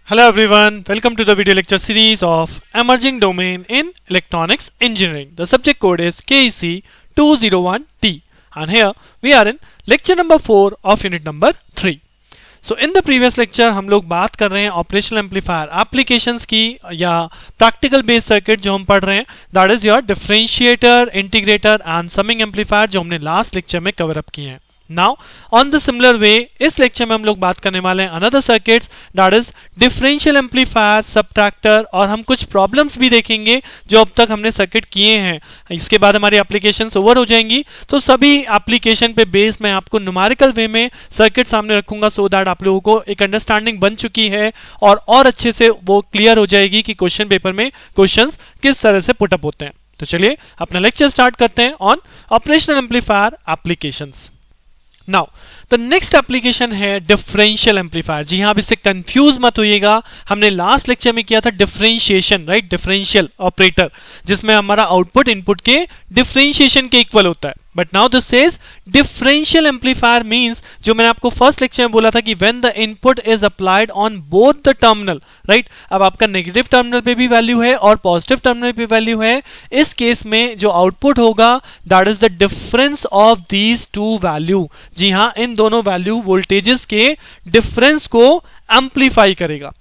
Hello everyone, welcome to the video lecture series of Emerging Domain in Electronics Engineering. The subject code is KEC 201T and here we are in lecture number 4 of unit number 3. So in the previous lecture हम लोग बात कर रहे हैं operational amplifier applications की या practical based circuit जो हम पढ़ रहे हैं, that is your differentiator, integrator and summing amplifier जो हमने लास्ट लेक्चर में कवर अप किए हैं. Now on the similar way इस लेक्चर में हम लोग बात करने वाले हैं another circuits that is differential amplifier, subtractor और हम कुछ प्रॉब्लम्स भी देखेंगे जो अब तक हमने सर्किट किए हैं. इसके बाद हमारी एप्लीकेशंस ओवर हो जाएंगी, तो सभी एप्लीकेशन पे बेस्ड मैं आपको न्यूमेरिकल वे में सर्किट सामने रखूंगा सो दैट आप लोगों को एक अंडरस्टैंडिंग बन चुकी है और अच्छे से वो क्लियर हो जाएगी कि क्वेश्चन पेपर में क्वेश्चंस किस तरह से पुटअप होते हैं. तो चलिए अपना लेक्चर स्टार्ट करते हैं on operational amplifier applications. Now the next application है डिफरेंशियल एम्पलीफायर. जी हाँ, अब इससे कंफ्यूज मत होइएगा. हमने लास्ट लेक्चर में किया था डिफरेंशिएशन, राइट, डिफरेंशियल ऑपरेटर जिसमें हमारा आउटपुट इनपुट के डिफरेंशिएशन के इक्वल होता है. But now this says differential amplifier means, जो मैंने आपको फर्स्ट लेक्चर में बोला था कि when the input is applied on both the terminal, right. अब आपका नेगेटिव टर्मिनल पे भी वैल्यू है और पॉजिटिव टर्मिनल पे वैल्यू है. इस केस में जो आउटपुट होगा that is the difference of these two value. जी हाँ, इन दोनों वैल्यू वोल्टेजेस के डिफरेंस को एम्पलीफाई करेगा,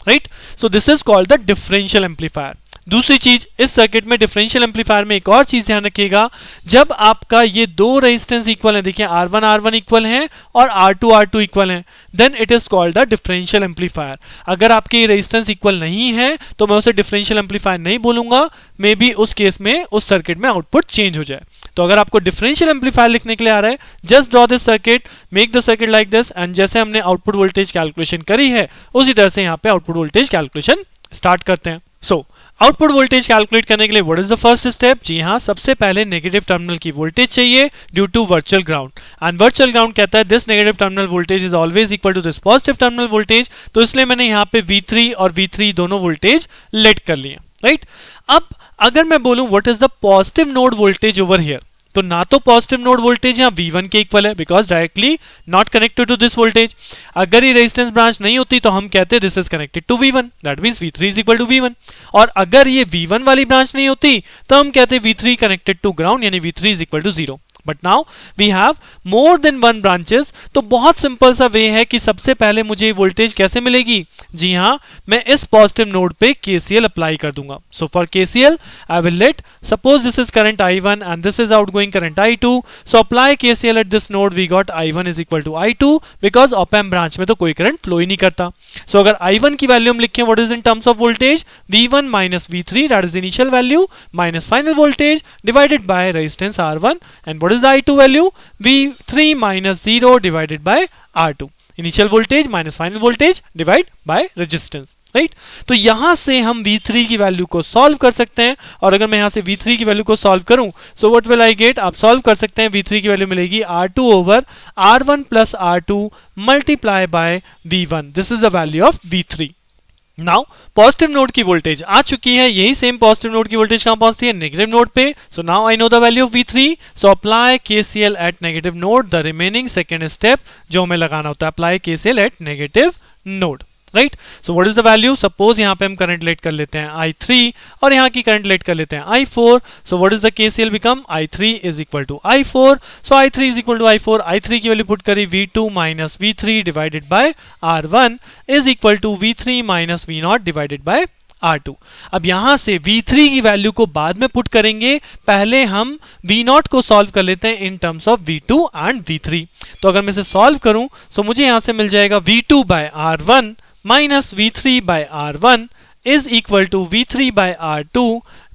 right. So this is called the differential amplifier. दूसरी चीज इस सर्किट में डिफरेंशियल एम्पलीफायर में एक और चीज ध्यान रखिएगा, जब आपका ये दो रेजिस्टेंस इक्वल है, देखिए R1 इक्वल है और R2 इक्वल है, then it is called the differential amplifier. अगर आपके रेजिस्टेंस इक्वल नहीं है तो मैं उसे डिफरेंशियल एम्पलीफायर नहीं बोलूंगा. मे बी उस केस में उस सर्किट में आउटपुट चेंज हो जाए. तो अगर आपको डिफरेंशियल एम्पलीफायर लिखने के लिए आ रहा है, just draw this circuit, make the circuit like this and जैसे हमने आउटपुट वोल्टेज कैलकुलेशन करी है उसी तरह से यहाँ पे आउटपुट वोल्टेज कैलकुलेशन स्टार्ट करते हैं. सो आउटपुट वोल्टेज कैलकुलेट करने के लिए what is the first step? जी हाँ, सबसे पहले नेगेटिव टर्मिनल की वोल्टेज चाहिए due to virtual ground. And virtual ground कहता है this negative terminal voltage is always equal to this positive terminal voltage. तो इसलिए मैंने यहाँ पे V3 और V3 दोनों वोल्टेज लेट कर लिए, राइट. अब अगर मैं बोलूं what is the positive node voltage over here, तो ना तो पॉजिटिव नोड वोल्टेज यहाँ V1 के इक्वल है because directly not connected to this voltage. अगर ये रेजिस्टेंस ब्रांच नहीं होती तो हम कहते this is connected to V1, that means V3 is equal to V1. और अगर ये V1 वाली ब्रांच नहीं होती तो हम कहते V3 कनेक्टेड टू ग्राउंड, यानी V3 is equal to 0. But now we have more than one branches. तो बहुत सिंपल सा वे है कि सबसे पहले मुझे वोल्टेज कैसे मिलेगी? जी हाँ, मैं इस पॉजिटिव नोड पे KCL अप्लाई कर दूंगा. So for KCL I will let suppose this is current I1 and this is outgoing current I2. So apply KCL at this node, we got I1 is equal to I2 because op amp branch में तो कोई current flow ही नहीं करता. सो अगर I1 की value हम लिखें what is in terms of voltage, V1 minus V3 that is initial value minus final voltage divided by resistance R1 and what is the I2 value? V3 minus 0 divided by R2. Initial voltage minus final voltage divide by resistance, right? तो यहां से हम V3 की value को solve कर सकते हैं. और अगर मैं यहां से V3 की वैल्यू को सॉल्व करूं so what will I get? आप सॉल्व कर सकते हैं. V3 की वैल्यू मिलेगी R2 over R1 plus R2 multiply by V1. This is the value of V3. Now positive node की वोल्टेज आ चुकी है. यही सेम पॉजिटिव नोड की वोल्टेज कहां पहुंचती है? नेगेटिव नोड पे. So now I know the value of V3. So apply KCL at negative node. The remaining second step जो हमें लगाना होता है, apply KCL at negative node, right. So what is the value? Suppose यहाँ पे हम current late कर लेते हैं I3 और यहाँ की करंट लेट कर लेते हैं I4. So what is the KCL become? I3 is equal to I4. So I3 is equal to I4. I3 की वैल्यू पुट करी V2 minus V3 divided by R1 is equal to V3 minus V0 divided by R2. अब यहां से V3 की value को बाद में put करेंगे, पहले हम V0 को सॉल्व कर लेते हैं in terms of V2 and V3. तो अगर मैं इसे सॉल्व करूं तो मुझे यहां से मिल जाएगा V2 by R1 minus V3 by R1 is equal to V3 by R2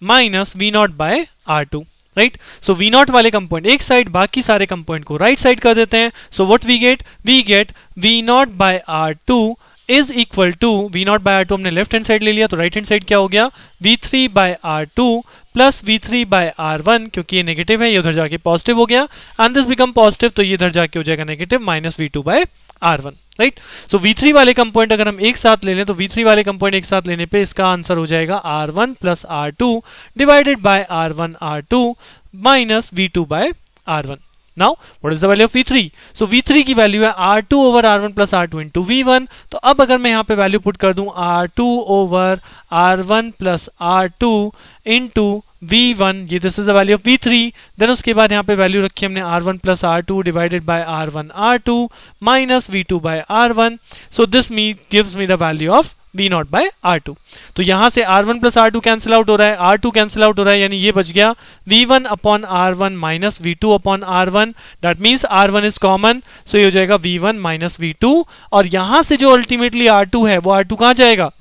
minus V0 by R2, right. So V0 वाले कंपोनेंट एक साइड, बाकी सारे कंपोनेंट को राइट साइड कर देते हैं. So what we get? We get V0 by R2 is equal to, V0 by R2 हमने left hand side ले लिया तो राइट हैंड साइड क्या हो गया? V3 by R2 plus V3 by R1, क्योंकि ये नेगेटिव है ये उधर जाके पॉजिटिव हो गया एंड दिस बिकम पॉजिटिव तो ये इधर जाके हो जाएगा negative minus V2 by R1, right. So V3 वाले कंपोनेंट अगर हम एक साथ ले लें तो V3 वाले कंपोनेंट एक साथ लेने पे इसका आंसर हो जाएगा R1 plus R2 divided by R1 R2 minus V2 by R1. Now what is the value of V3? So V3 की वैल्यू है R2 over R1 plus R2 into V1। तो अब अगर मैं यहाँ पे वैल्यू पुट कर दूं R2 over R1 plus R2 into V1, ये this is the value of V3। Then उसके बाद यहाँ पे वैल्यू रखी हमने R1 plus R2 divided by R1 R2 minus V2 by R1। So this gives me the value of V0 by R2। तो यहां से R1 plus R2 cancel out हो रहा है, R2 कैंसिल आउट हो रहा है, यानी ये बच गया V1 upon R1 minus V2 upon R1। That means R1 is common, so ये हो जाएगा V1 माइनस V2। और यहां से जो अल्टीमेटली R2 है वो R2 कहां जाएगा,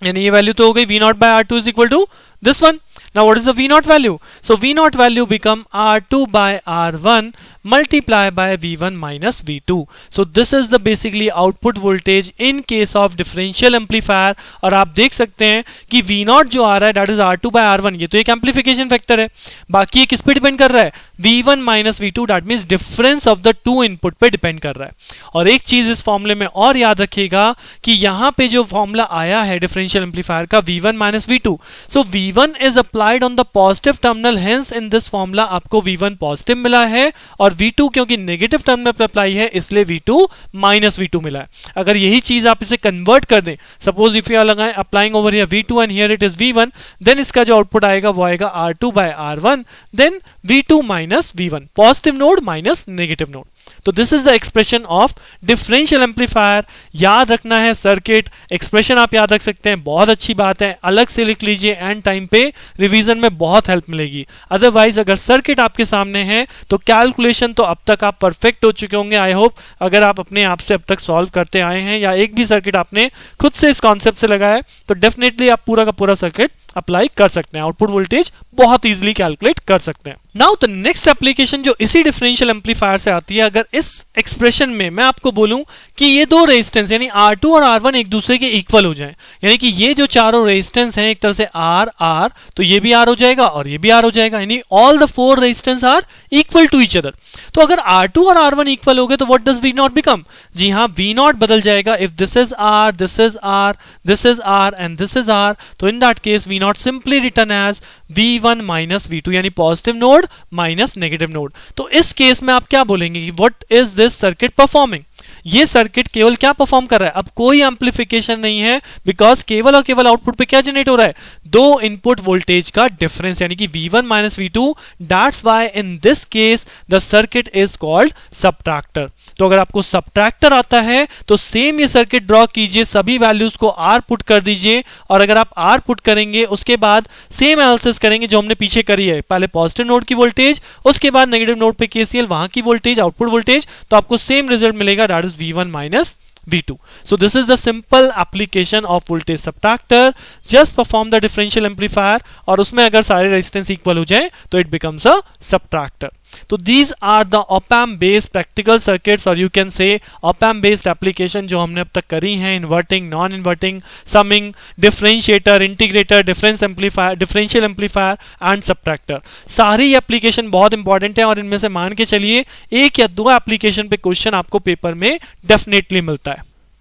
यानी ये वैल्यू तो हो गई V0 by R2 is equal to this one. Now what is the V0 value? So V0 value become R2 by R1 multiply by V1 minus V2. So this is the basically output voltage in case of differential amplifier। और आप देख सकते हैं कि V0 जो आ रहा है that is R2 by R1, ये तो एक amplification factor है, बाकी ये किस पे डिपेंड कर रहा है, V1 minus V2, that means difference of the two input पे डिपेंड कर रहा है। और एक चीज इस फॉर्मूले में और याद रखिएगा कि यहाँ पे जो फॉर्मूला आया है डिफरेंशियल एम्पलीफायर का V1 minus V2, so V1 is applied on the positive terminal, hence in this formula आपको V1 पॉजिटिव मिला है और V2 क्योंकि नेगेटिव टर्मिनल पर अप्लाई है इसलिए V2 माइनस V2 मिला है। अगर यही चीज आप इसे कन्वर्ट कर दें, सपोज इफ यू आर लगाएं applying over here V2 and here it is V1, then इसका जो आउटपुट आएगा वो आएगा R2 by R1 देन V2 minus V1, positive node minus negative node. तो this is the expression of differential amplifier. याद रखना है सर्किट, एक्सप्रेशन आप याद रख सकते हैं, बहुत अच्छी बात है, अलग से लिख लीजिए, एंड टाइम पे रिवीजन में बहुत हेल्प मिलेगी। अदरवाइज अगर सर्किट आपके सामने है तो कैलकुलेशन तो अब तक आप परफेक्ट हो चुके होंगे, आई होप। अगर आप अपने आप से अब तक सॉल्व करते आए हैं या एक भी सर्किट आपने खुद से इस कॉन्सेप्ट से लगाया तो डेफिनेटली आप पूरा का पूरा सर्किट अप्लाई कर सकते हैं, आउटपुट वोल्टेज बहुत इजीली कैलकुलेट कर सकते हैं। नाउ द नेक्स्ट एप्लीकेशन जो इसी डिफरेंशियल एम्पलीफायर से आती है, अगर इस एक्सप्रेशन में मैं आपको बोलूं कि ये दो रेजिस्टेंस यानी R2 और R1 एक दूसरे के इक्वल हो जाएं, यानी कि ये जो चारों रेजिस्टेंस हैं एक तरह से R तो ये भी R हो जाएगा और ये भी R हो जाएगा, यानी all the four resistance are equal to each other. तो अगर R2 और R1 इक्वल हो गए तो व्हाट डज V0 बिकम? जी हाँ, V0 बदल जाएगा if this is R, this is R, this is R and this is R, तो in that case V0 simply written as V1 minus V2, यानी positive node minus negative node. तो इस case में आप क्या बोलेंगे कि what is this circuit performing? ये सर्किट केवल क्या परफॉर्म कर रहा है, अब कोई एम्पलीफिकेशन नहीं है, बिकॉज केवल और केवल आउटपुट पे क्या जनरेट हो रहा है, दो इनपुट वोल्टेज का डिफरेंस यानी कि V1 minus V2। That's why in this case the circuit is called subtractor. तो अगर आपको सबट्रैक्टर आता है तो सेम ये सर्किट ड्रॉ कीजिए, सभी वैल्यूज को R पुट कर दीजिए, और अगर आप R पुट करेंगे उसके बाद सेम एनालिसिस करेंगे जो हमने पीछे करी है, पहले पॉजिटिव नोड की वोल्टेज, उसके बाद नेगेटिव नोड पे KCL, वहां की वोल्टेज, आउटपुट वोल्टेज, तो आपको सेम रिजल्ट मिलेगा, that is V1 minus V2. So this is the simple application of voltage subtractor. Just perform the differential amplifier और उसमें अगर सारे रेजिस्टेंस इक्वल हो जाए तो it becomes a subtractor. तो these are the op-amp based practical circuits और you can say op-amp based application जो हमने अब तक करी हैं, inverting, non-inverting, summing, differentiator, integrator, difference amplifier, differential amplifier and subtractor। सारी एप्लीकेशन बहुत इंपॉर्टेंट है और इनमें से मान के चलिए एक या दो एप्लीकेशन पे क्वेश्चन आपको पेपर में डेफिनेटली मिलता है।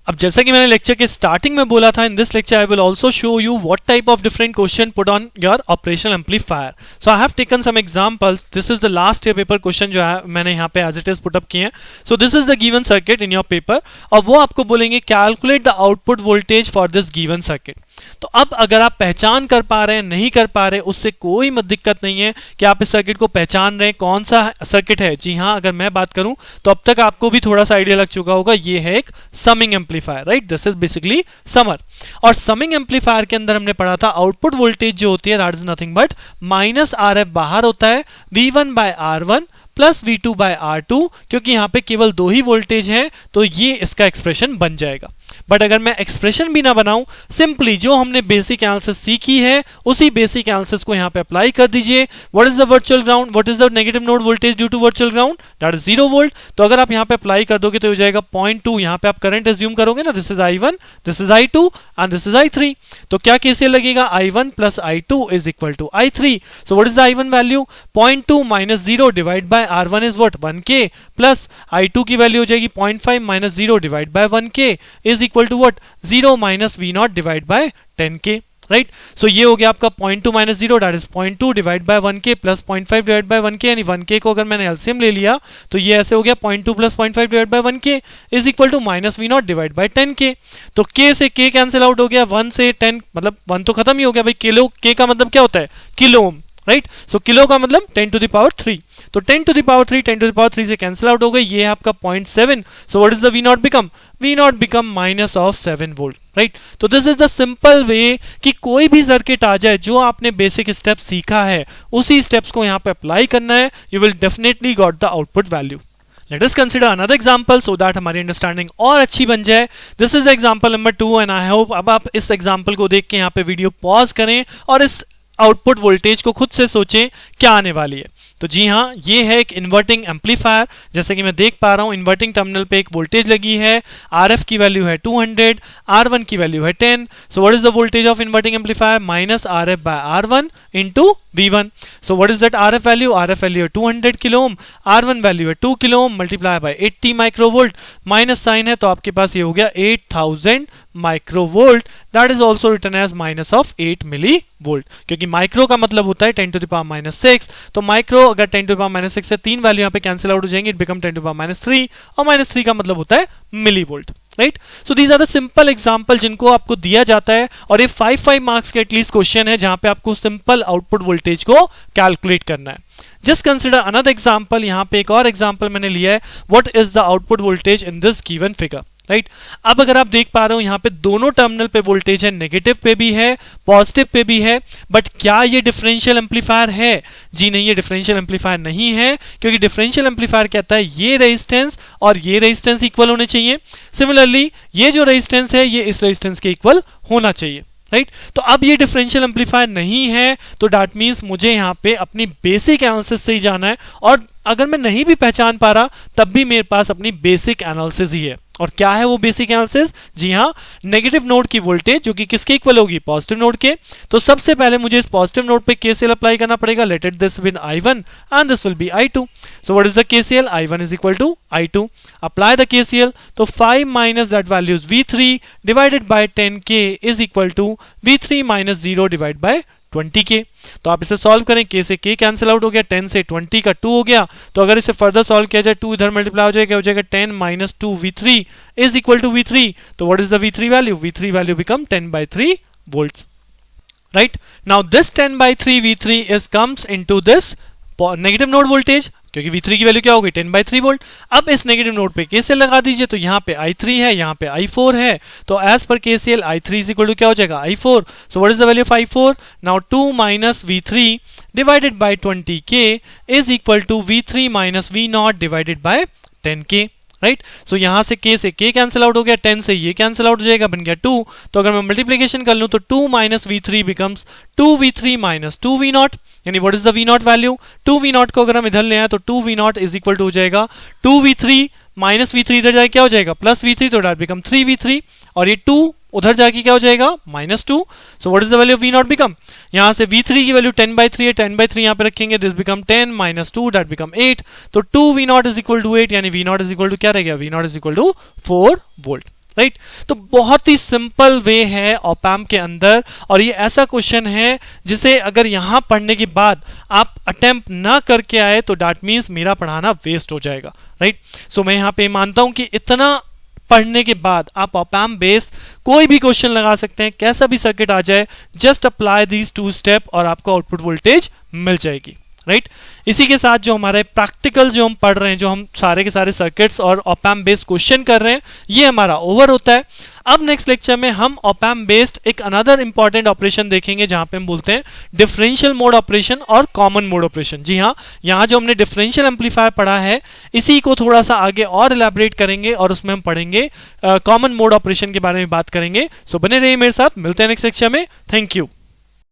अब जैसा कि मैंने लेक्चर के स्टार्टिंग में बोला था, in this lecture I will also show you what type of different question put on your operational amplifier. So I have taken some examples. This is the last year paper question जो है मैंने यहाँ पे as it is put up किए हैं। So this is the given circuit in your paper और वो आपको बोलेंगे calculate the output voltage for this given circuit. तो अब अगर आप पहचान कर पा रहे हैं, नहीं कर पा रहे, उससे कोई मत दिक्कत नहीं है कि आप इस सर्किट को पहचान रहे हैं कौन सा सर्किट है। जी हाँ, अगर मैं बात करूं तो अब तक आपको भी थोड़ा सा आइडिया लग चुका होगा, ये है एक summing amplifier, right? This is basically summer. और समिंग एम्पलीफायर के अंदर हमने पढ़ा था आउटपुट वोल्टेज जो होती है that is nothing but minus RF बाहर होता है, V1 by R1 plus V2 by R2, क्योंकि यहां पे केवल दो ही वोल्टेज है तो ये इसका एक्सप्रेशन बन जाएगा। बट अगर मैं एक्सप्रेशन भी ना बनाऊं, सिंपली जो हमने बेसिक एनालिसिस सीखी है उसी बेसिक एनालिसिस को यहां पे अप्लाई कर दीजिए। What is the virtual ground, what is the negative node voltage due to virtual ground, that is 0 volt. तो अगर आप यहां पे अप्लाई कर दोगे तो हो जाएगा 0.2, यहां पे आप करंट एज्यूम करोगे ना, this is I1, this is I2 and this is I3। तो क्या केसीएल लगेगा, I1 plus I2 is equal to I3। So what is the I1 value, 0.2 minus 0 divide by R1 is what 1K, plus I2 की value हो जाएगी 0.5 minus 0 divide by 1K is equal to what 0 minus V0 divide by 10K। Right. So ये हो गया आपका 0.2 minus 0 that is 0.2 divide by 1k plus 0.5 divide by 1k, यानी 1k को अगर मैंने एलसीएम ले लिया तो ये ऐसे हो गया 0.2 plus 0.5 divide by 1k is equal to minus v naught divide by 10k। तो k से k कैंसिल आउट हो गया, 1 से 10 मतलब 1 तो खत्म ही हो गया भाई, किलो k का मतलब क्या होता है kilo ohm, right. So kilo का मतलब 10 टू द पावर 3, तो 10 to the power 3 10 to the power 3 से कैंसिल आउट हो गई, ये है आपका 0.7। So what is the v not become, v not become minus of 7 volt, right. तो this is the simple way कि कोई भी सर्किट आ जाए जो आपने बेसिक स्टेप सीखा है उसी स्टेप्स को यहाँ पे अप्लाई करना है, you will definitely got the output value. Let us consider another example so that हमारी अंडरस्टैंडिंग और अच्छी बन जाए। This is the example number 2 and I hope अब आप इस एग्जाम्पल को देख के यहाँ पे वीडियो पॉज करें और इस आउटपुट वोल्टेज को खुद से सोचें क्या आने वाली है। तो जी हाँ, ये है एक इन्वर्टिंग एम्पलीफायर, जैसे कि मैं देख पा रहा हूँ इन्वर्टिंग टर्मिनल पे एक वोल्टेज लगी है, RF की वैल्यू है 200, R1 की वैल्यू है 10। So what is the voltage of inverting amplifier, minus RF by R1 into V1। So what is that RF value, RF value है 200 किलो ओम, R1 वैल्यू है 2 kilo ohm multiply by 80 microvolt, minus sign है तो आपके पास ये हो गया 8000 microvolt, that is also written as minus of 8 millivolt, क्योंकि माइक्रो का मतलब होता है 10 टू द पावर माइनस 6, तो माइक्रो अगर 10 टू द पावर माइनस 6 से 3 वैल्यू यहाँ पे कैंसिल आउट हो जाएंगे, it become 10 to the power minus 3, और माइनस 3 का मतलब होता है millivolt, right. So these are the simple example जिनको आपको दिया जाता है, और ये 5 मार्क्स के एटलीस्ट क्वेश्चन है जहां पे आपको सिंपल आउटपुट वोल्टेज को कैलकुलेट करना है। जस्ट कंसिडर अनदर एग्जांपल, यहां पे एक और एग्जांपल मैंने लिया है, what is the output voltage in this given figure, right. अब अगर आप देख पा रहे हो यहाँ पे दोनों टर्मिनल पे वोल्टेज है, नेगेटिव पे भी है पॉजिटिव पे भी है, बट क्या ये डिफरेंशियल एम्पलीफायर है? जी नहीं, ये डिफरेंशियल एम्पलीफायर नहीं है, क्योंकि डिफरेंशियल एम्पलीफायर कहता है ये रेजिस्टेंस और ये रेजिस्टेंस इक्वल होने चाहिए, सिमिलरली ये जो रेजिस्टेंस है ये इस रेजिस्टेंस के इक्वल होना चाहिए, राइट। तो अब ये डिफरेंशियल एम्पलीफायर नहीं है, तो दैट मींस मुझे यहाँ पे अपनी बेसिक एनालिसिस से ही जाना है, और अगर मैं नहीं भी पहचान पा रहा तब भी मेरे पास अपनी बेसिक एनालिसिस ही है। और क्या है वो बेसिक एनालिसिस? जी हाँ, नेगेटिव नोड की वोल्टेज जो कि किसके इक्वल होगी, पॉजिटिव नोड के। तो सबसे पहले मुझे इस पॉजिटिव नोड पे केसीएल अप्लाई करना पड़ेगा, let it this win I1 and this will be I2। So what is the KCL, I1 is equal to I2, apply the KCL, तो 5 minus that value is V3 divided by 10k is equal to V3 minus 0 divide by 20k। तो आप इसे solve करें, k से k cancel out हो गया, 10 से 20 का 2 हो गया, तो अगर इसे फर्दर सॉल्व किया जाए 2 इधर मल्टीप्लाई हो जाएगा 10 minus 2 V3 is equal to V3। तो what is the V3 value, V3 value become 10/3 volt, right. Now this 10/3 V3 is comes into this negative node voltage, क्योंकि V3 की वैल्यू क्या होगी 10/3 वोल्ट। अब इस नेगेटिव नोड पे KCL लगा दीजिए, तो यहाँ पे I3 है, यहाँ पे I4 है, तो as per KCL I3 is equal to क्या हो जाएगा I4। So what is the value of I4, now 2 minus V3 divided by 20k is equal to V3 minus V not divided by 10k, right. So यहां से k cancel out हो गया, 10 से ये cancel out हो जाएगा, बन गया 2। तो अगर मैं मल्टीप्लिकेशन कर लूं तो 2 minus V3 becomes 2V3 minus 2V not, यानी what is the V not value, 2V not को अगर हम इधर ले आए तो 2V not is equal to हो जाएगा 2V3 माइनस V3 इधर जाए क्या हो जाएगा प्लस V3, तो डेट बिकम 3V3, और ये 2 उधर जाके क्या हो जाएगा -2। सो what is the value of V not become, यहां से V3 की वैल्यू 10/3 है, 10/3 यहां पे रखेंगे, this become 10 minus 2 that become 8, तो 2V not is equal to 8, यानी V naught is equal to क्या रह गया, V naught is equal to 4 volt, right. तो बहुत ही सिंपल वे है ऑप एम्प के अंदर, और ये ऐसा क्वेश्चन है जिसे अगर यहां पढ़ने के बाद आप अटेम्प्ट ना करके आए तो दैट मींस मेरा पढ़ाना वेस्ट हो जाएगा, राइट। सो मैं यहां पे मानता हूं कि इतना पढ़ने के बाद आप ऑप एम्प बेस्ड कोई भी क्वेश्चन लगा सकते हैं, कैसा भी सर्किट आ जाए, जस्ट अप्लाई दीज 2 स्टेप और आपको आउटपुट वोल्टेज मिल जाएगी, राइट। इसी के साथ जो हमारे प्रैक्टिकल जो हम पढ़ रहे हैं, जो हम सारे के सारे सर्किट्स और ऑप एम्प बेस्ड क्वेश्चन कर रहे हैं, ये हमारा ओवर होता है। अब नेक्स्ट लेक्चर में हम ऑप एम्प बेस्ड एक अनदर इंपॉर्टेंट ऑपरेशन देखेंगे, जहां पे हम बोलते हैं डिफरेंशियल मोड ऑपरेशन और कॉमन मोड ऑपरेशन। जी हाँ, यहाँ जो हमने डिफरेंशियल एम्पलीफायर पढ़ा है, इसी को थोड़ा सा आगे और इलैबोरेट करेंगे, और उसमें हम पढ़ेंगे कॉमन मोड ऑपरेशन के बारे में बात करेंगे। सो बने रहिए मेरे साथ, मिलते हैं नेक्स्ट लेक्चर में। Thank you.